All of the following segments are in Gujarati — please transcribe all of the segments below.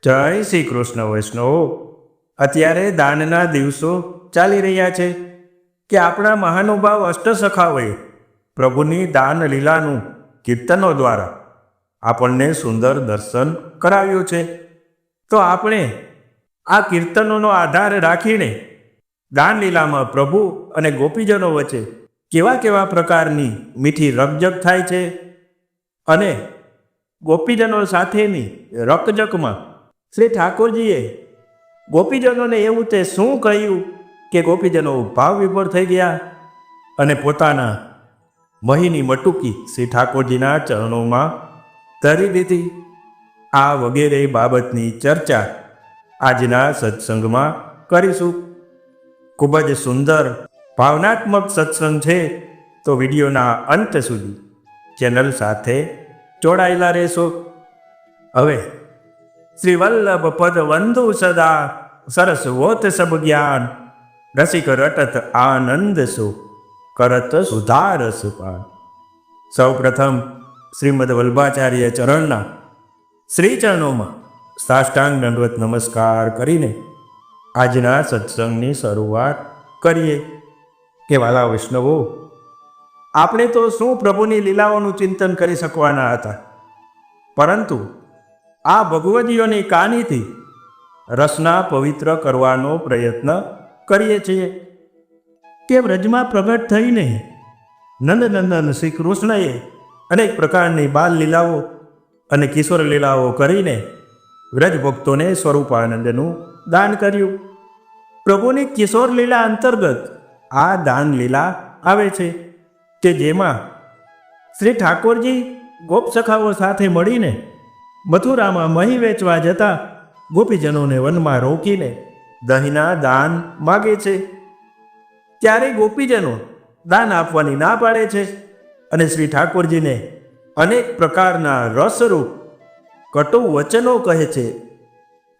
જય શ્રી કૃષ્ણ વૈષ્ણવો. અત્યારે દાનના દિવસો ચાલી રહ્યા છે કે આપણા મહાનુભાવ અષ્ટસખાઓએ પ્રભુની દાન લીલાનું કીર્તનો દ્વારા આપણને સુંદર દર્શન કરાવ્યું છે. તો આપણે આ કીર્તનોનો આધાર રાખીને દાન લીલામાં પ્રભુ અને ગોપીજનો વચ્ચે કેવા કેવા પ્રકારની મીઠી રકજક થાય છે અને ગોપીજનો સાથેની રકજકમાં શ્રી ઠાકોરજીએ ગોપીજનોને એવું તે શું કહ્યું કે ગોપીજનો ભાવ વિભોર થઈ ગયા અને પોતાના મહીની મટુકી શ્રી ઠાકોરજીના ચરણોમાં ધરી દીધી. આ વગેરે બાબતની ચર્ચા આજના સત્સંગમાં કરીશું. ખૂબ જ સુંદર ભાવનાત્મક સત્સંગ છે, તો વિડીયોના અંત સુધી ચેનલ સાથે જોડાયેલા રહેશો. હવે શ્રી વલ્લભ પદ વંદુ સદા સરસ વોત સબ જ્ઞાન રસિક રટત આનંદ સો કરત સુધારસ પાન. સૌ પ્રથમ શ્રીમદ વલ્ભાચાર્ય ચરણના શ્રી ચરણોમાં સાષ્ટાંગ દંડવત નમસ્કાર કરીને આજના સત્સંગની શરૂઆત કરીએ. કે વાલા વૈષ્ણવો, આપણે તો શું પ્રભુની લીલાઓનું ચિંતન કરી શકવાના હતા, પરંતુ આ ભગવદીઓની કાનીથી રસના પવિત્ર કરવાનો પ્રયત્ન કરીએ છીએ કે વ્રજમાં પ્રગટ થઈને નંદનંદન શ્રી કૃષ્ણએ અનેક પ્રકારની બાલ લીલાઓ અને કિશોર લીલાઓ કરીને વ્રજ ભક્તોને સ્વરૂપાનંદનું દાન કર્યું. પ્રભુની કિશોર લીલા અંતર્ગત આ દાન લીલા આવે છે કે જેમાં શ્રી ઠાકોરજી ગોપસખાઓ સાથે મળીને મથુરામાં મહી વેચવા જતા ગોપીજનોને વનમાં રોકીને દહીંના દાન માગે છે. ત્યારે ગોપીજનો દાન આપવાની ના પાડે છે અને શ્રી ઠાકોરજીને અનેક પ્રકારના રસરૂપ કટુ વચનો કહે છે.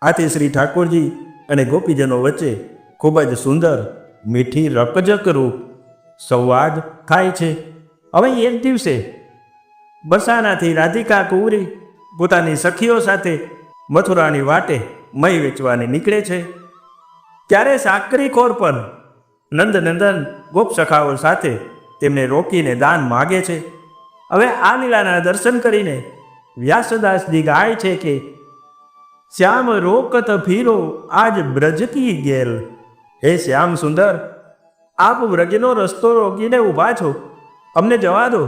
આથી શ્રી ઠાકોરજી અને ગોપીજનો વચ્ચે ખૂબ જ સુંદર મીઠી રકજક રૂપ સંવાદ થાય છે. હવે એક દિવસે બરસાનાથી રાધિકા કુંવરી પોતાની સખીઓ સાથે મથુરાની વાટે મહી વેચવાની નીકળે છે. ત્યારે સાકરીખોર પણ નંદનંદન ગોપસખાઓ સાથે તેમને રોકીને દાન માગે છે. હવે આ લીલાના દર્શન કરીને વ્યાસદાસજી ગાય છે કે શ્યામ રોકત ફીરો આજ બ્રજ કી ગેલ. હે શ્યામ સુંદર, આપ વ્રજનો રસ્તો રોકીને ઊભા છો, અમને જવા દો.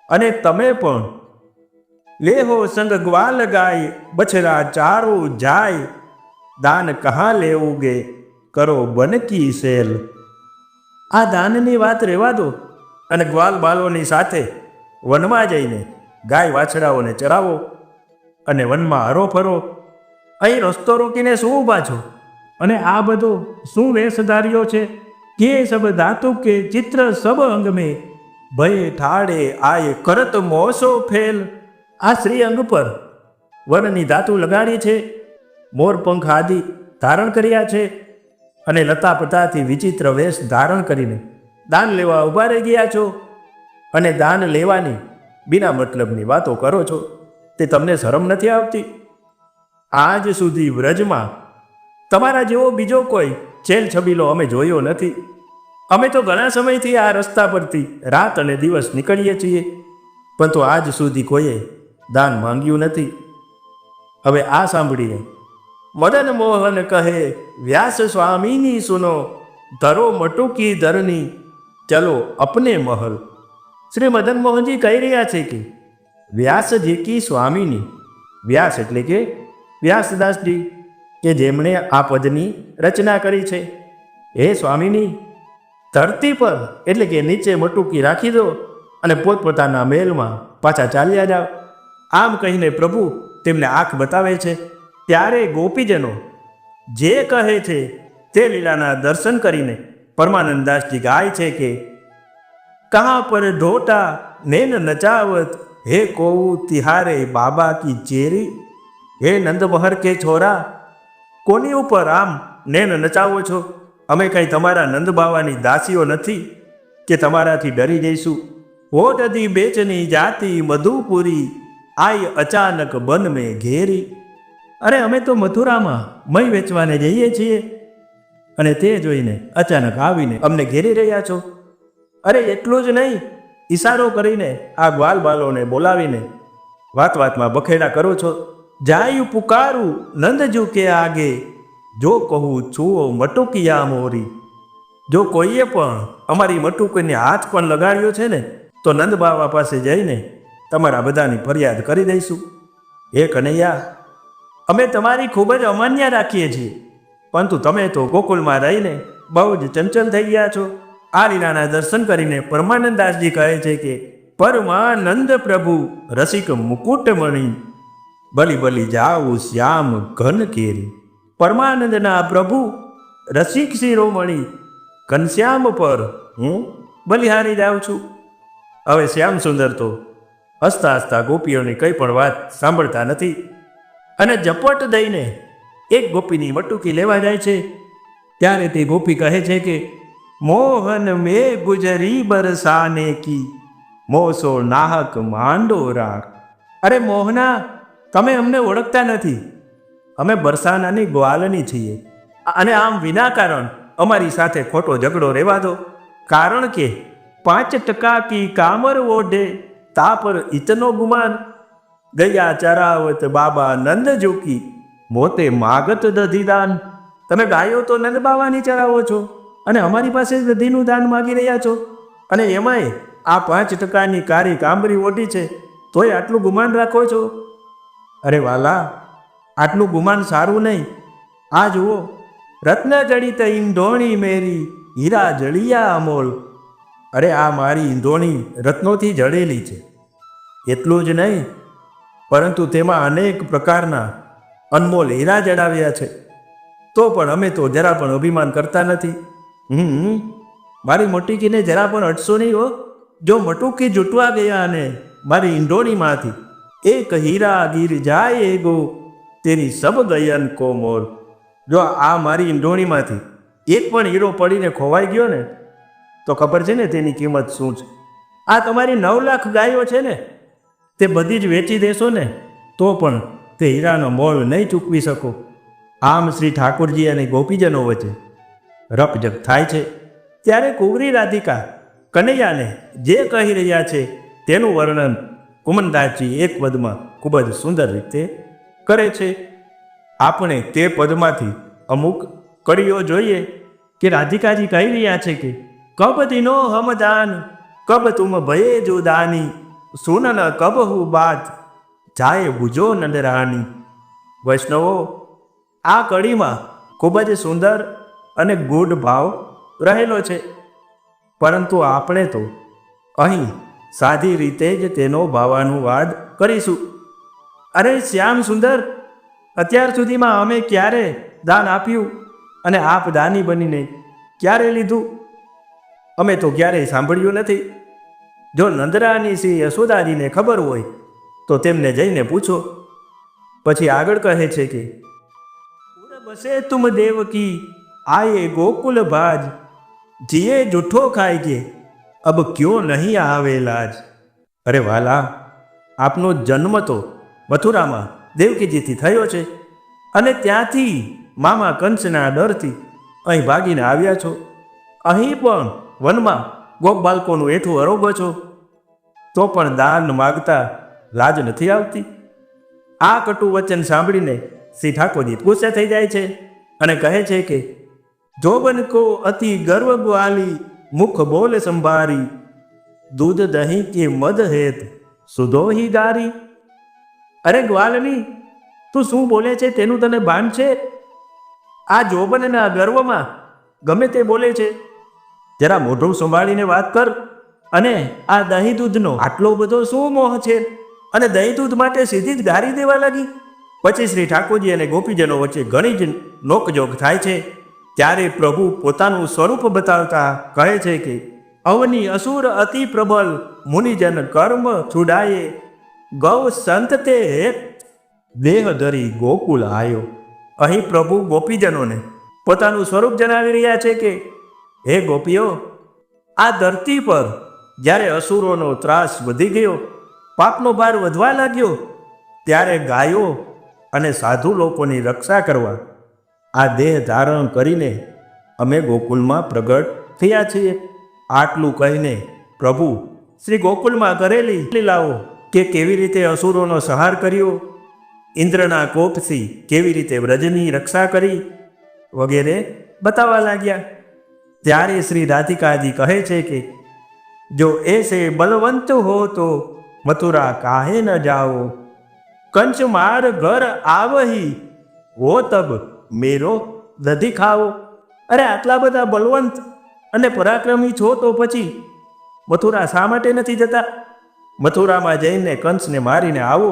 અને તમે પણ લેહો સંગ ગ્વાલ ગાય બછરા ચારો જાય દાન કહા લેવુંગે કરો બનકી સેલ. આ દાનની વાત રહેવા દો અને ગ્વાલ બાલોની સાથે વનમાં જઈને ગાય વાછડાઓને ચરાવો અને વનમાં હરો ફરો. અહીં રસ્તો રોકીને શું ઊભા છો અને આ બધો શું વેશ ધાર્યો છે? કે સબ ધાતુ કે ચિત્ર સબ અંગ મેં ભય ઠાડે આય કરત મોસો ફેલ. આ શ્રી અંગ પર વનની ધાતુ લગાડી છે, મોરપંખ આદિ ધારણ કર્યા છે અને લતા પતાથી વિચિત્ર વેશ ધારણ કરીને દાન લેવા ઊભા રહી ગયા છો અને દાન લેવાની બિના મતલબની વાતો કરો છો. તે તમને શરમ નથી આવતી? આજ સુધી વ્રજમાં તમારા જેવો બીજો કોઈ છેલ છબીલો અમે જોયો નથી. અમે તો ઘણા સમયથી આ રસ્તા પરથી રાત અને દિવસ નીકળીએ છીએ, પરંતુ આજ સુધી કોઈએ દાન માંગ્યું નથી. હવે આ સાંભળીને મદન મોહન કહે વ્યાસ સ્વામીની સુનો ધરો મટુકી ધરની ચલો અપને મહલ. શ્રી મદન મોહનજી કહી રહ્યા છે કે વ્યાસજી કી સ્વામીની, વ્યાસ એટલે કે વ્યાસદાસજી કે જેમણે આ પદની રચના કરી છે. હે સ્વામીની, ધરતી પર એટલે કે નીચે મટુકી રાખી દો અને પોતપોતાના મહેલમાં પાછા ચાલ્યા જાઓ. આમ કહીને પ્રભુ તેમને આંખ બતાવે છે. ત્યારે ગોપીજનો જે કહે છે તે લીલાના દર્શન કરીને પરમાનંદાસજી ગાય છે કે કહા પર ઢોટા નેન નચાવત હે કોઉ તિહારે બાબા કી ચેરી. હે નંદમહર કે છોરા, કોની ઉપર આમ નેન નચાવો છો? અમે કંઈ તમારા નંદ બાવાની દાસીઓ નથી કે તમારાથી ડરી જઈશું. હોટદી બેચની જાતિ મધુપુરી આઈ અચાનક બન મેં ઘેરી. અરે અમે તો મથુરામાં મય વેચવાને જઈએ છીએ, અને તે જોઈને અચાનક આવીને અમને ઘેરી રહ્યા છો. અરે એટલું જ નહીં, ઈશારો કરીને આ ગ્વાલ બાલોને બોલાવીને વાત વાતમાં બખેડા કરો છો. જાયું પુકારું નંદજુ કે આગે, જો કહું છું મટુકિયા મોરી. જો કોઈએ પણ અમારી મટુકીને હાથ પણ લગાડ્યો છે ને, તો નંદ બાવા પાસે જઈને તમારા બધાની ફરિયાદ કરી દઈશું. હે કનૈયા, અમે તમારી ખૂબ જ અમાન્ય રાખીએ છીએ, પરંતુ તમે તો ગોકુલમાં રહીને બહુ જ ચંચલ થઈ ગયા છો. આ લીલાના દર્શન કરીને પરમાનંદાસજી કહે છે કે પરમાનંદ પ્રભુ રસિક મુકુટમણી, બલી બલી જાઉં શ્યામ ઘન કેરી. પરમાનંદના પ્રભુ રસિક શિરોમણી ઘનશ્યામ પર હું બલિહારી જાઉં છું. હવે શ્યામ સુંદર તો હસતા હસતા ગોપીઓની કંઈ પણ વાત સાંભળતા નથી, અને ઝપટ દઈને એક ગોપીની મટુકી લેવા જાય છે. ત્યારે તે ગોપી કહે છે કે મોહન મેં ગુજરી બરસાને કી, મોસો નાહક માંડો રાગ. અરે મોહના, તમે અમને ઓળખતા નથી. અમે બરસાનાની ગ્વાલની છીએ, અને આમ વિના કારણ અમારી સાથે ખોટો ઝઘડો રહેવા દો. કારણ કે 5% કી કામર ઓઢે તા પર ઇતનો ગુમાન, ગયા ચરાવત બાબા નંદ જોકી, મોતે માગત દધીદાન. તમે ગાયો તો નંદ બાવાની ચરાવો છો, અને અમારી પાસે દધીનું દાન માગી રહ્યા છો, અને એમાંય આ 5%ની કારી કામરી ઓઢી છે, તોય આટલું ગુમાન રાખો છો. અરે વાલા, આટલું ગુમાન સારું નહીં. આ જુઓ, રત્ન જડિત ઈંધોણી મેરી, હીરા જળિયા અમોલ. અરે આ મારી ઈંધોણી રત્નોથી જડેલી છે. એટલું જ નહીં, પરંતુ તેમાં અનેક પ્રકારના અનમોલ હીરા જડાવ્યા છે. તો પણ અમે તો જરા પણ અભિમાન કરતા નથી. મારી મટુકીને જરા પણ અટશો નહીં હો. જો મટુકી જૂટવા ગયા અને મારી ઈંડોણીમાંથી એક હીરા ગીર જાય ગો, તેરી સબ ગયન કો મોલ. જો આ મારી ઈંડોણીમાંથી એક પણ હીરો પડીને ખોવાઈ ગયો ને, તો ખબર છે ને તેની કિંમત શું છે. આ તમારી 9 લાખ ગાયો છે ને, તે બધી જ વેચી દેશો ને, તો પણ તે હીરાનો મોલ નહીં ચૂકવી શકો. આમ શ્રી ઠાકોરજી અને ગોપીજનો વચ્ચે રપજપ થાય છે. ત્યારે કુંવરી રાધિકા કનૈયાને જે કહી રહ્યા છે તેનું વર્ણન કુમનદાસજી એક પદમાં ખૂબ જ સુંદર રીતે કરે છે. આપણે તે પદમાંથી અમુક કડીઓ જોઈએ કે રાધિકાજી કહી રહ્યા છે કે કબ દિનો હમદાન, કબ તુમ ભયે જુદાની, સુનન કબ હું બાત, જાય બુજો નંદરાની. વૈષ્ણવો, આ કડીમાં ખૂબ જ સુંદર અને ગૂઢ ભાવ રહેલો છે, પરંતુ આપણે તો અહીં સાદી રીતે જ તેનો ભાવાનુવાદ કરીશું. અરે શ્યામ સુંદર, અત્યાર સુધીમાં અમે ક્યારે દાન આપ્યું, અને આપ દાની બનીને ક્યારે લીધું? અમે તો ક્યારેય સાંભળ્યું નથી. જો નંદરાની શ્રી યશોદાજીને ખબર હોય તો તેમને જઈને પૂછો. પછી આગળ કહે છે કે બસે તુમ દેવકી આયે ગોકુલ ભાજ, જીએ જૂઠો ખાય કે અબ ક્યો નહીં આવે લાજ. અરે વાલા, આપનો જન્મ તો મથુરામાં દેવકીજીથી થયો છે, અને ત્યાંથી મામા કંસના ડરથી અહીં ભાગીને આવ્યા છો. અહીં પણ વનમાં ગોપ બાળકોનું એઠું અરોગો છો, તો પણ દાન માગતા લાજ નથી આવતી. આ કટુ વચન સાંભળીને શ્રી ઠાકોરજી ગુસ્સે થઈ જાય છે અને કહે છે કે જોબન કો અતિ ગર્વ ગ્વાલી, મુખ બોલ સંભારી, દૂધ દહીં કે મદ હેત સુધો હી ગારી. અરે ગ્વાલની, તું શું બોલે છે તેનું તને ભાન છે? આ જોબનના ગર્વમાં ગમે તે બોલે છે. જરા મોઢું સંભાળીને વાત કર. અને આ દહીં દૂધનો આટલો બધો શું મોહ છે? અને દહીં દૂધ માટે સીધી જ ગારી દેવા લાગી. પછી શ્રી ઠાકોરજી અને ગોપીજનો વચ્ચે ઘણી જ નોકજોગ થાય છે. ત્યારે પ્રભુ પોતાનું સ્વરૂપ બતાવતા કહે છે કે અવની અસુર અતિ પ્રબલ, મુનિજન કર્મ છુડાયે, ગૌ સંત તે હેત, દેહ ધરી ગોકુલ આયો. અહીં પ્રભુ ગોપીજનોને પોતાનું સ્વરૂપ જણાવી રહ્યા છે કે હે ગોપીઓ, આ ધરતી પર જ્યારે અસુરોનો ત્રાસ વધી ગયો, પાપનો ભાર વધવા લાગ્યો, ત્યારે ગાયો અને સાધુ લોકોની રક્ષા કરવા આ દેહ ધારણ કરીને અમે ગોકુલમાં પ્રગટ થયા છીએ. આટલું કહીને પ્રભુ શ્રી ગોકુલમાં કરેલી લીલાઓ કે કેવી રીતે અસુરોનો સંહાર કર્યો, ઇન્દ્રના કોપથી કેવી રીતે વ્રજની રક્ષા કરી વગેરે બતાવવા લાગ્યા. ત્યારે શ્રી રાધિકાજી કહે છે કે જો એસે બલવંત હો તો મથુરા કાહે ન જાઓ, કંચ માર ઘર આવહી વો તબ મેરો દધી ખાઓ. અરે આટલા બધા બલવંત અને પરાક્રમી છો તો પછી મથુરા શા માટે નથી જતા? મથુરામાં જઈને કંસને મારીને આવો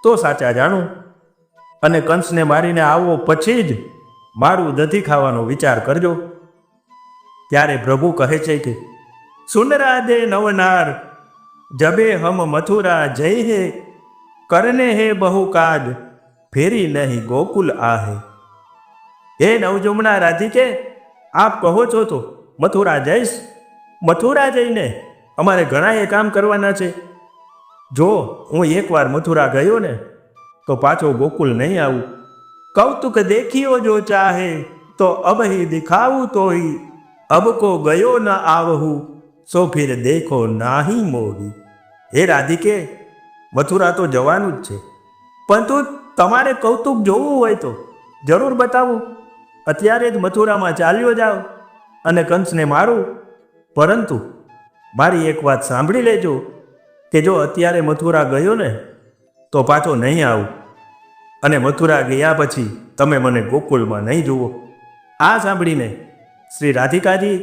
તો સાચા જાણું, અને કંસને મારીને આવો પછી જ મારું દધી ખાવાનો વિચાર કરજો. ત્યારે પ્રભુ કહે છે કે સુન રાધે નવનાર જબે હમ મથુરા જય હે, કરને હે બહુ કાજ ફેરી નહીં ગોકુલ આહે. હે નવજુમણા રાધિકે, આપ કહો છો તો મથુરા જઈશ. મથુરા જઈને અમારે ઘણા એ કામ કરવાના છે. જો હું એકવાર મથુરા ગયો ને તો પાછો ગોકુલ નહીં આવું. કૌતુક દેખિયો જો ચાહે તો અબહી દિખાવું તોહી, અબ કો ગયો ન આવહું સો ફિર દેખો નાહી મોહી. હે રાધિકે, મથુરા તો જવાનું જ છે, પરંતુ તમારે કૌતુક જોવું હોય તો જરૂર બતાવું. અત્યારે જ મથુરામાં ચાલ્યો જાઓ અને કંસને મારું. પરંતુ મારી એક વાત સાંભળી લેજો કે જો અત્યારે મથુરા ગયો ને તો પાછો નહીં આવું, અને મથુરા ગયા પછી તમે મને ગોકુલમાં નહીં જુઓ. આ સાંભળીને શ્રી રાધિકાજી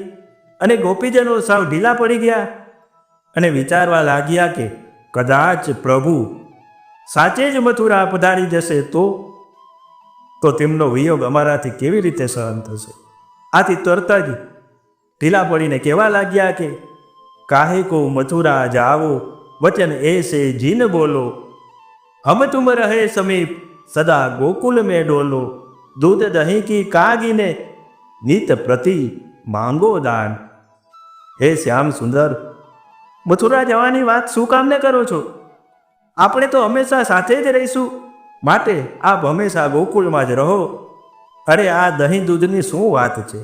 અને ગોપીજનો સાવ ઢીલા પડી ગયા અને વિચારવા લાગ્યા કે કદાચ પ્રભુ સાચે જ મથુરા પધારી જશે તો તેમનો વિયોગ અમારાથી કેવી રીતે સહન થશે. આથી તરત જ ઢીલા પડીને કહેવા લાગ્યા કે કાહે કો મથુરા જાવો વચન એસે જીન બોલો, હમ તુમ રહે સમીપ સદા ગોકુલ મેં ડોલો, દૂધ દહીં કી કાગીને નિત પ્રતિ માંગો દાન. હે શ્યામ સુંદર, મથુરા જવાની વાત શું કામને કરો છો? આપણે તો હંમેશા સાથે જ રહીશું, માટે આપ હંમેશા ગોકુળમાં જ રહો. અરે આ દહીં દૂધની શું વાત છે?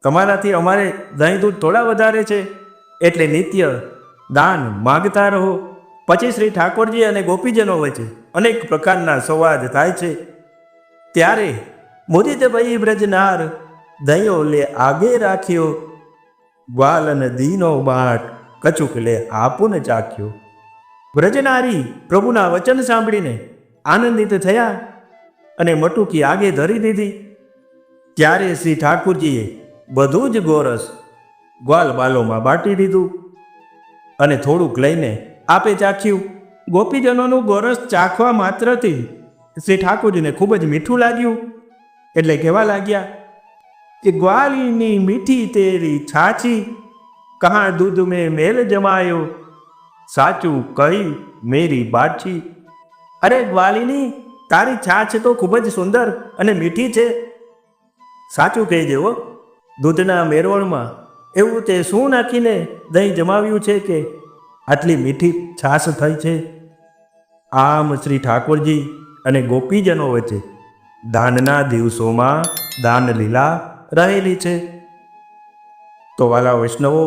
તમારાથી અમારે દહીં દૂધ થોડા વધારે છે, એટલે નિત્ય દાન માગતા રહો. પછી શ્રી ઠાકોરજી અને ગોપીજનો વચ્ચે અનેક પ્રકારના સંવાદ થાય છે. ત્યારે મુદિત ભઈ બ્રજનાર દયો લે આગે રાખ્યો, ગ્વાલન દીનો બાટ કચુક લે આપુન ચાખ્યો. બ્રજનારી પ્રભુના વચન સાંભળીને આનંદિત થયા અને મટુકી આગે ધરી દીધી. ત્યારે શ્રી ઠાકુરજીએ બધું જ ગોરસ ગ્વાલ બાલોમાં બાટી દીધું અને થોડુંક લઈને આપે ચાખ્યું. ગોપીજનોનું ગોરસ ચાખવા માત્રથી શ્રી ઠાકોરજીને ખૂબ જ મીઠું લાગ્યું, એટલે કહેવા લાગ્યા કે ગ્વાલીની મીઠી તેરી છાછી, કહા દૂધ મેં મેલ જમાયો, સાચું કહી મેરી બાછી. અરે ગ્વાલીની, તારી છાછ તો ખૂબ જ સુંદર અને મીઠી છે. સાચું કહી દેવો, દૂધના મેરવણમાં એવું તે શું નાખીને દહીં જમાવ્યું છે કે આટલી મીઠી છાશ થઈ છે? આમ શ્રી ઠાકોરજી અને ગોપીજનો વચ્ચે દાનના દિવસોમાં દાન લીલા રહેલી છે. તો વાલા વૈષ્ણવો,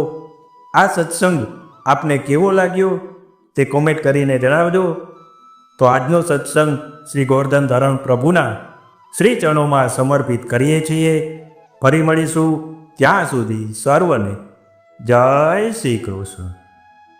આ સત્સંગ આપને કેવો લાગ્યો તે કોમેન્ટ કરીને જણાવજો. તો આજનો સત્સંગ શ્રી ગોવર્ધન ધરણ પ્રભુના શ્રી ચરણોમાં સમર્પિત કરીએ છીએ. ફરી મળીશું, ત્યાં સુધી સર્વને જય શ્રી કૃષ્ણ.